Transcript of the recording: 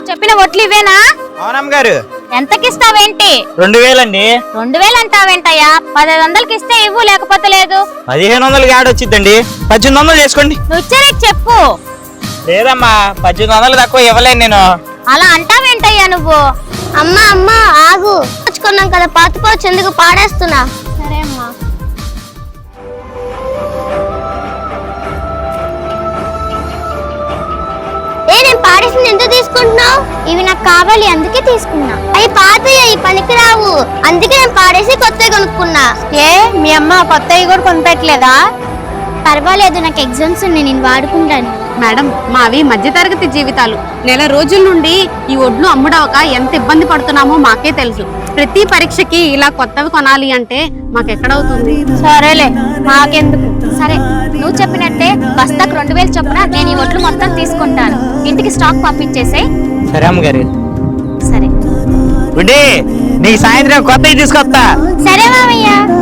నువ్వు చెప్పిన ఒట్లు ఇవేనా? అవునమ్మ గారు. ఎంతకిస్తావేంటి? 2000 అండి. 2000 అంటావేంటయ్యా? 1500కి ఇస్తే ఇవ్వు, లేకపోతే లేదు. 1500 యాడ్ వచ్చిందండి. 1800 చేసుకోండి. నువ్వు ఇచ్చేది చెప్పు. లేదమ్మా, 1800 తక్కువ ఇవ్వలేను నేను. అలా అంటావేంటయ్యా నువ్వు? అమ్మా ఆగు, తెచ్చుకున్నాం కదా, పాతిపోవచ్చు, ఎందుకు పాడేస్తున్నా? సరే అమ్మా. నేను పాడేసింది ఎందుకు తీసుకుంటున్నావు? ఇవి నాకు కావాలి, అందుకే తీసుకున్నా. అవి పాతయ్య, ఈ పనికి రావు, అందుకే నేను పాడేసి కొత్తవి కొనుక్కున్నా. ఏ మీ అమ్మ కొత్తవి కూడా కొనిపెట్టలేదా? పర్వాలేదు, నాకు ఎగ్జామ్స్ ఉన్నాయి, నేను వాడుకుంటాను. మేడం, మావి మధ్యతరగతి జీవితాలు. నెల రోజుల నుండి ఈ ఒడ్లు అమ్ముడవక ఎంత ఇబ్బంది పడుతున్నామో మాకే తెలుసు. ప్రతి పరీక్షకి ఇలా కొత్తవి కొనాలి అంటే మాకెక్కడవుతుంది? సరేలే, మాకెందుకు. సరే, నువ్వు చెప్పినట్టే బస్తాకు 2000 చొప్పున నేను ఈ ఒట్లు మొత్తం తీసుకుంటాను. ఇంటికి స్టాక్ పంపించేసే. సరే అమ్మగారు. సరే నీకు సాయంత్రం కొత్తవి తీసుకొస్తా. సరే మామయ్య.